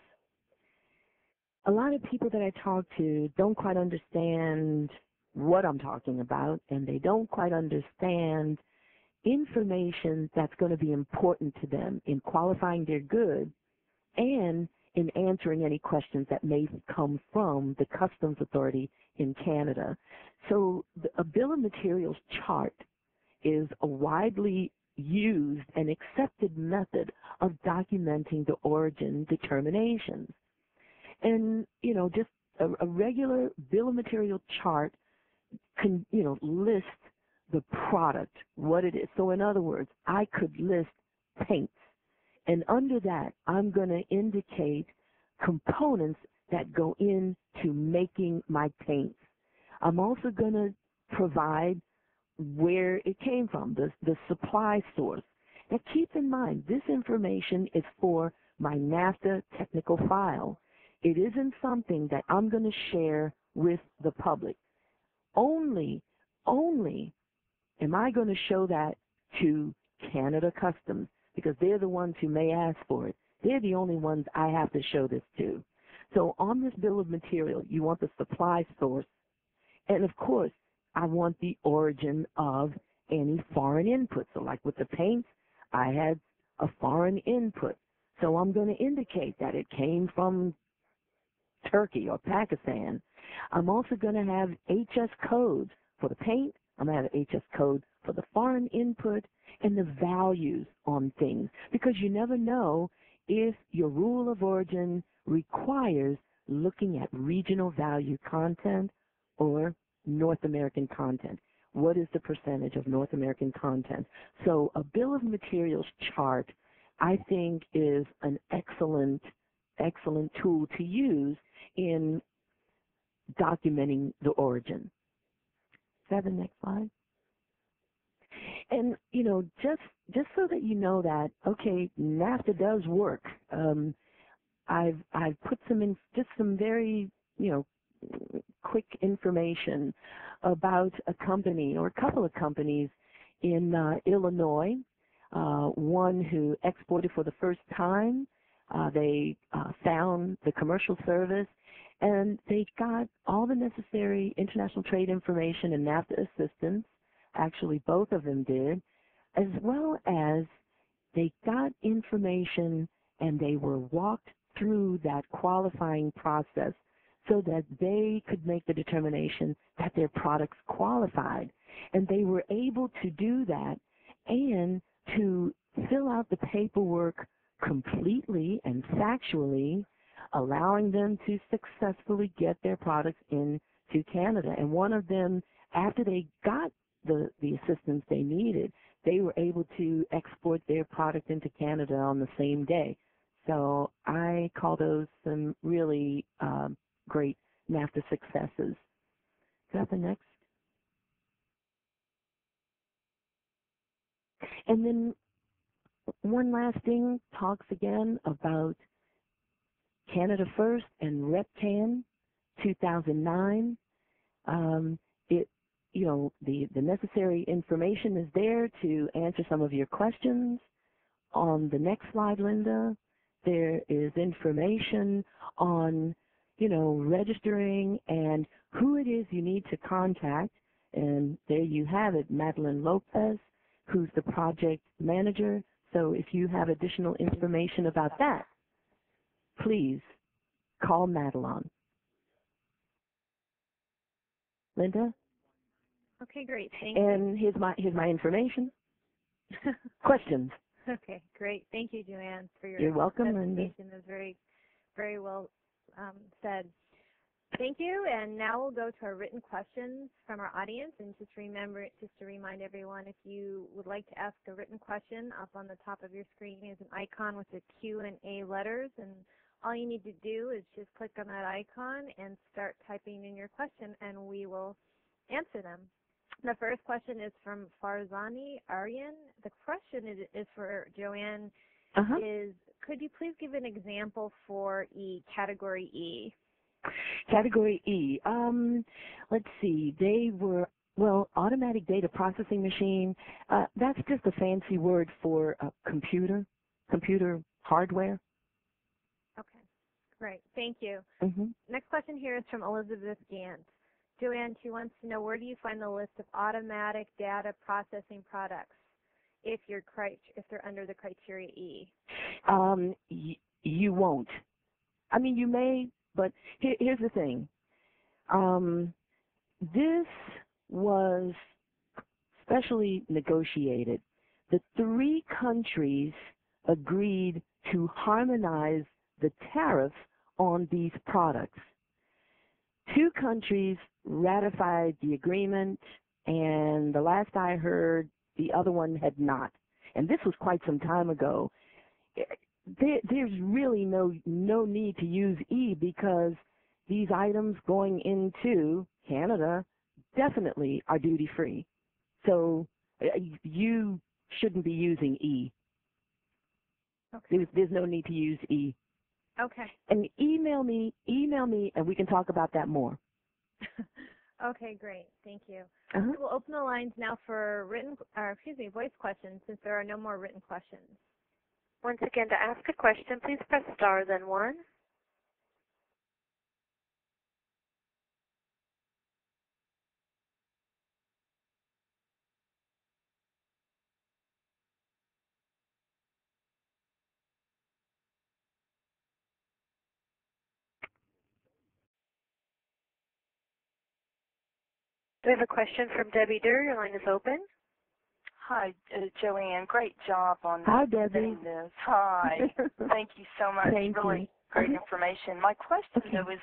A lot of people that I talk to don't quite understand what I'm talking about, and they don't quite understand information that's going to be important to them in qualifying their goods and in answering any questions that may come from the customs authority in Canada. So a bill of materials chart is a widely used and accepted method of documenting the origin determinations. And, just a regular bill of material chart can, list the product, what it is. So in other words, I could list paints, and under that, I'm going to indicate components that go into making my paints. I'm also going to provide where it came from, the supply source. Now keep in mind, this information is for my NAFTA technical file. It isn't something that I'm going to share with the public. only am I going to show that to Canada Customs, because they're the ones who may ask for it. They're the only ones I have to show this to. So on this bill of material, you want the supply source, and of course, I want the origin of any foreign input. So like with the paints, I had a foreign input. So I'm going to indicate that it came from Turkey or Pakistan. I'm also going to have HS codes for the paint. I'm going to have HS code for the foreign input and the values on things, because you never know if your rule of origin requires looking at regional value content or North American content. What is the percentage of North American content? So a bill of materials chart, I think, is an excellent tool to use in documenting the origin. Is that the next slide? And, you know, just so that you know that, okay, NAFTA does work. I've put some very, you know, quick information about a company or a couple of companies in Illinois. One who exported for the first time. They found the commercial service, and they got all the necessary international trade information and NAFTA assistance. Actually, both of them did, as well as they got information and they were walked through that qualifying process so that they could make the determination that their products qualified. And they were able to do that and to fill out the paperwork completely and factually, allowing them to successfully get their products into Canada. And one of them, after they got the assistance they needed, they were able to export their product into Canada on the same day. So I call those some really great NAFTA successes. Is that the next? And then one last thing talks again about Canada First and RepCan 2009. You know, the necessary information is there to answer some of your questions. On the next slide, Linda, there is information on, you know, registering and who it is you need to contact. And there you have it, Madeline Lopez, who's the project manager. So if you have additional information about that, please call Madeline. Linda? Okay, great. Thank you. And here's my information. Questions? Okay, great. Thank you, Joanne, for your You're welcome, Linda. presentation. It was very, very well said. Thank you. And now we'll go to our written questions from our audience. And just to remind everyone, if you would like to ask a written question, up on the top of your screen is an icon with the Q and A letters, and all you need to do is just click on that icon and start typing in your question, and we will answer them. The first question is from Farzani Aryan. The question is for Joanne. Is, could you please give an example for category E? Category E. Let's see. They were, well, automatic data processing machine. That's just a fancy word for computer hardware. Okay, great. Thank you. Next question here is from Elizabeth Gant. Joanne, she wants to know, where do you find the list of automatic data processing products if they're under the criteria E? You won't. I mean, you may, but here's the thing. This was specially negotiated. The 3 countries agreed to harmonize the tariffs on these products. 2 countries ratified the agreement, and the last I heard, the other one had not. And this was quite some time ago. There's really no need to use E, because these items going into Canada definitely are duty-free. So you shouldn't be using E. Okay. There's no need to use E. Okay. And email me, and we can talk about that more. Okay, great. Thank you. Uh-huh. We'll open the lines now for voice questions since there are no more written questions. Once again, to ask a question, please press star, then 1. We have a question from Debbie Durr. Your line is open. Hi, Joanne. Great job on Hi, Debbie. presenting this. Hi. Thank you so much. Thank really you. great information. My question, though, is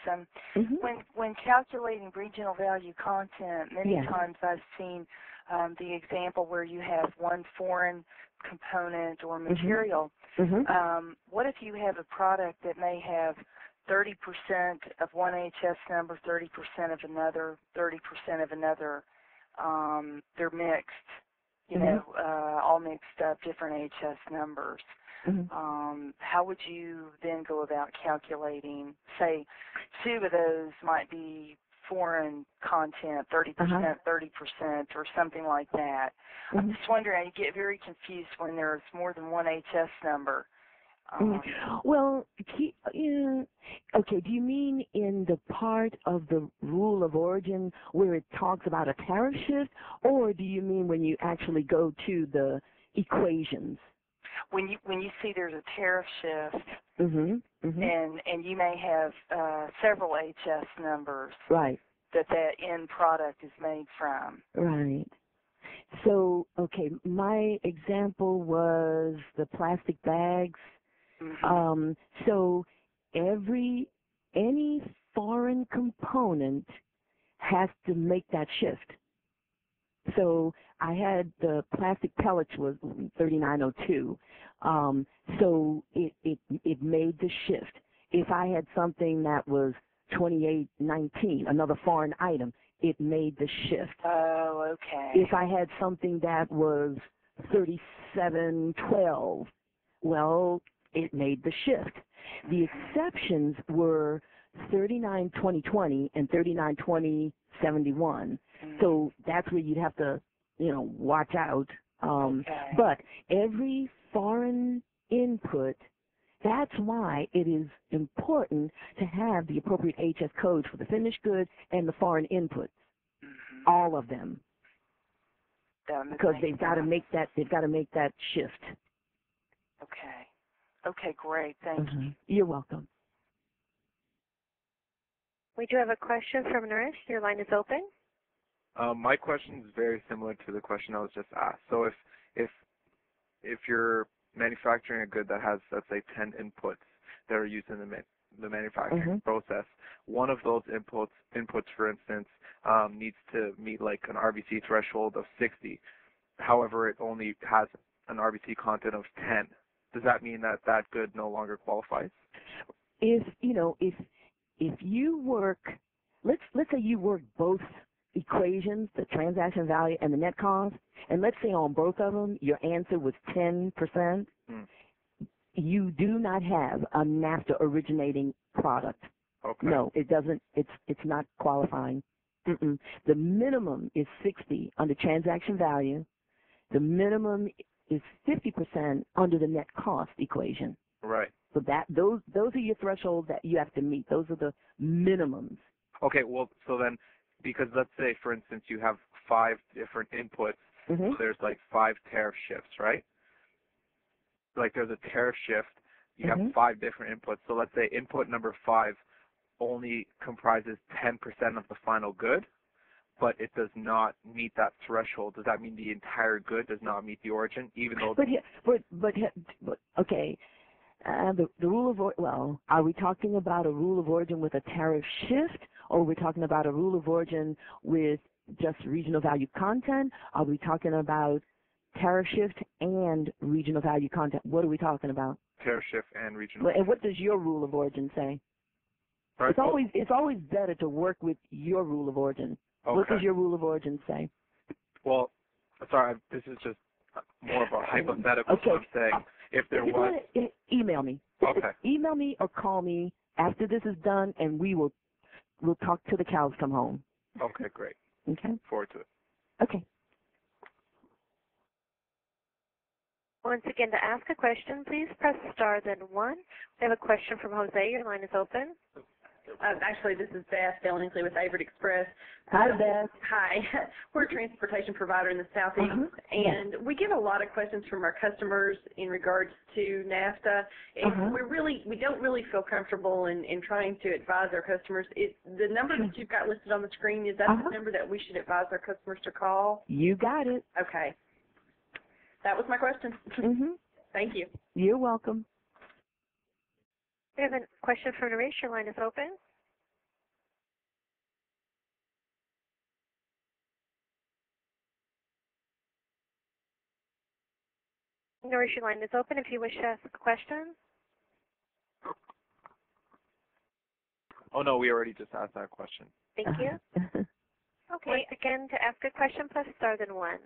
when calculating regional value content, many times I've seen the example where you have one foreign component or material. What if you have a product that may have 30% of one HS number, 30% of another, 30% of another? They're mixed. All mixed up, different HS numbers. How would you then go about calculating, say, two of those might be foreign content, 30%, 30%, or something like that? I'm just wondering, I get very confused when there's more than one HS number. Well, okay, do you mean in the part of the rule of origin where it talks about a tariff shift, or do you mean when you actually go to the equations? When you see there's a tariff shift, and you may have several HS numbers right. that end product is made from. Right. So, okay, my example was the plastic bags. So any foreign component has to make that shift. So I had the plastic pellets was 3902. So it made the shift. If I had something that was 2819, another foreign item, it made the shift. Oh, okay. If I had something that was 3712, well, it made the shift. The exceptions were 392020 and 392071. So that's where you'd have to, watch out. But every foreign input, that's why it is important to have the appropriate HS codes for the finished good and the foreign inputs, all of them, because they've got to make that shift. Okay. Okay, great. Thank you. You're welcome. We do have a question from Naresh. Your line is open. My question is very similar to the question I was just asked. So if you're manufacturing a good that has, let's say, 10 inputs that are used in the manufacturing process, one of those inputs, for instance, needs to meet like an RBC threshold of 60. However, it only has an RBC content of 10. Does that mean that good no longer qualifies? If you work, let's say you work both equations, the transaction value and the net cost, and let's say on both of them your answer was 10%, you do not have a NAFTA originating product. Okay. No, it doesn't. It's not qualifying. The minimum is 60 under transaction value. The minimum is 50% under the net cost equation. Right. So those are your thresholds that you have to meet. Those are the minimums. Okay, well, so then, because let's say, for instance, you have 5 different inputs, so there's like 5 tariff shifts, right? Like there's a tariff shift, you have 5 different inputs. So let's say input number 5 only comprises 10% of the final good, but it does not meet that threshold. Does that mean the entire good does not meet the origin, even though? But okay. The rule of well, are we talking about a rule of origin with a tariff shift, or are we talking about a rule of origin with just regional value content? Are we talking about tariff shift and regional value content? What are we talking about? Tariff shift and regional. And what does your rule of origin say? Right. It's always better to work with your rule of origin. Okay. What does your rule of origin say? Well, sorry, this is just more of a hypothetical. Okay. So I'm saying if there was. Email me. Okay. Email me or call me after this is done, and we'll talk till the cows come home. Okay, great. Okay. Forward to it. Okay. Once again, to ask a question, please press star then 1. We have a question from Jose. Your line is open. Actually, this is Beth Billingsley with Averitt Express. Hi, Beth. Hi. We're a transportation provider in the Southeast, and we get a lot of questions from our customers in regards to NAFTA. And we don't really feel comfortable in trying to advise our customers. The number that you've got listed on the screen, is that the number that we should advise our customers to call? You got it. Okay. That was my question. Thank you. You're welcome. We have a question from Naresh. Your line is open. Naresh, your line is open if you wish to ask a question. Oh, no, we already just asked that question. Thank you. Okay, again, to ask a question, press star then 1.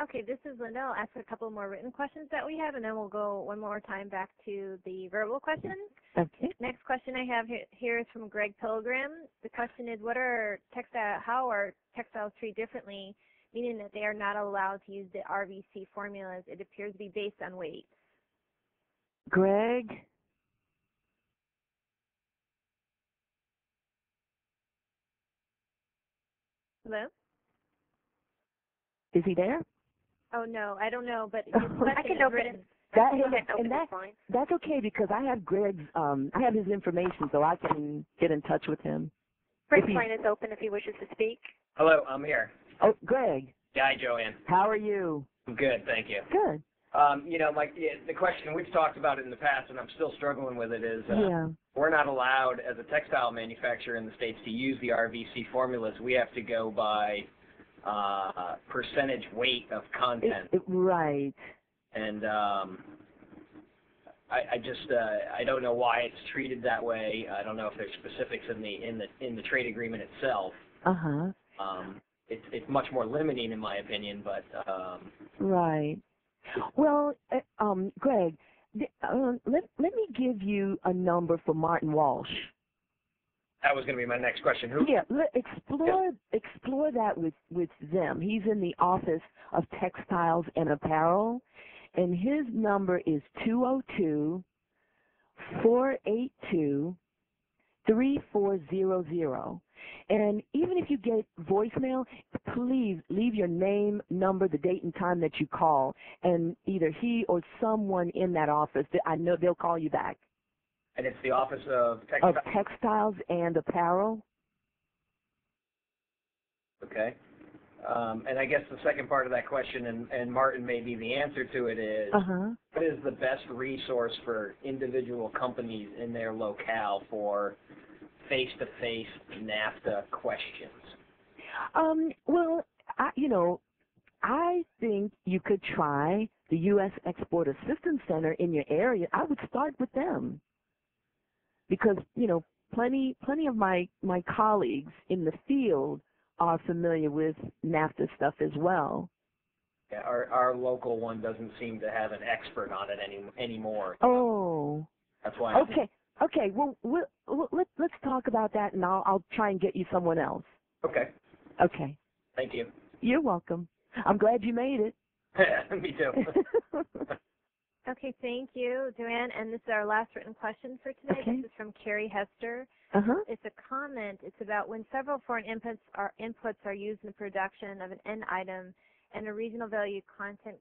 Okay, this is Linda. I'll ask a couple more written questions that we have, and then we'll go one more time back to the verbal questions. Okay. Next question I have here is from Greg Pilgrim. The question is, how are textiles treated differently, meaning that they are not allowed to use the RVC formulas? It appears to be based on weight. Greg? Hello? Is he there? Oh, no, I don't know, but I can open it. That's okay because I have Greg's, I have his information so I can get in touch with him. Greg's line is open if he wishes to speak. Hello, I'm here. Oh, Greg. Hi, Joanne. How are you? I'm good, thank you. Good. The question, we've talked about it in the past, and I'm still struggling with it, is we're not allowed as a textile manufacturer in the States to use the RVC formulas. We have to go by percentage weight of content. Right. And I don't know why it's treated that way. I don't know if there's specifics in the trade agreement itself. It's much more limiting in my opinion, but right. Well, Greg, let me give you a number for Martin Walsh. That was going to be my next question. Who? Yeah, explore that with them. He's in the Office of Textiles and Apparel, and his number is 202-482-3400. And even if you get voicemail, please leave your name, number, the date and time that you call, and either he or someone in that office, I know they'll call you back. And it's the Office of Textiles and Apparel. Okay. And I guess the second part of that question, and Martin may be the answer to it, is what is the best resource for individual companies in their locale for face-to-face NAFTA questions? Well, I think you could try the U.S. Export Assistance Center in your area. I would start with them. Because, plenty of my colleagues in the field are familiar with NAFTA stuff as well. Yeah, our local one doesn't seem to have an expert on it anymore. Oh. That's why. Okay. Well, let's talk about that, and I'll try and get you someone else. Okay. Okay. Thank you. You're welcome. I'm glad you made it. Me too. Okay, thank you, Joanne. And this is our last written question for today. Okay. This is from Carrie Hester. It's a comment. It's about when several foreign inputs are used in the production of an end item and a regional value content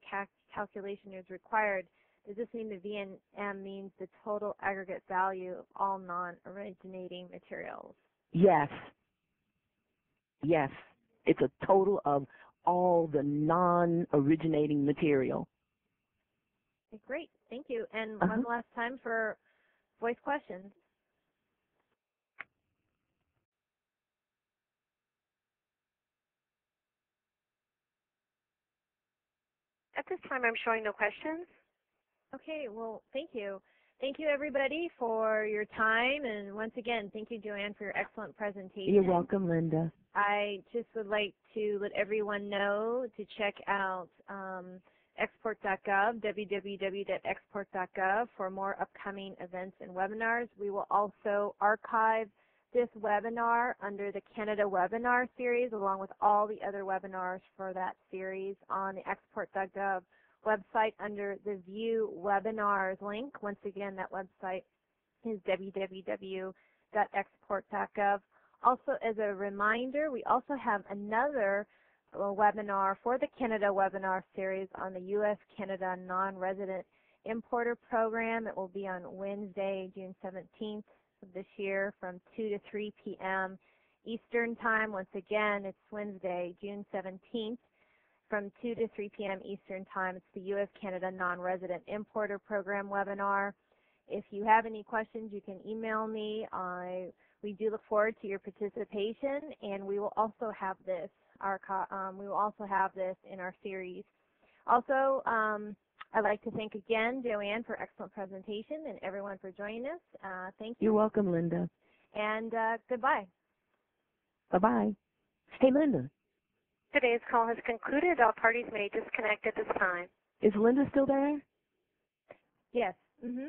calculation is required. Does this mean the VNM means the total aggregate value of all non-originating materials? Yes. Yes. It's a total of all the non-originating material. Okay, great. Thank you. And one last time for voice questions. At this time, I'm showing no questions. Okay, well, thank you. Thank you, everybody, for your time. And once again, thank you, Joanne, for your excellent presentation. You're welcome, Linda. I just would like to let everyone know to check out export.gov, www.export.gov, for more upcoming events and webinars. We will also archive this webinar under the Canada webinar series, along with all the other webinars for that series on the export.gov website under the View Webinars link. Once again, that website is www.export.gov. Also, as a reminder, we also have another webinar for the Canada webinar series on the U.S.-Canada non-resident importer program. It will be on Wednesday, June 17th of this year from 2 to 3 p.m. Eastern Time. Once again, it's Wednesday, June 17th from 2 to 3 p.m. Eastern Time. It's the U.S.-Canada non-resident importer program webinar. If you have any questions, you can email me. We do look forward to your participation, and we will also have this. We will also have this in our series. Also, I'd like to thank again Joanne for excellent presentation and everyone for joining us. Thank you. You're welcome, Linda. And goodbye. Bye-bye. Hey, Linda. Today's call has concluded. All parties may disconnect at this time. Is Linda still there? Yes. Mm-hmm.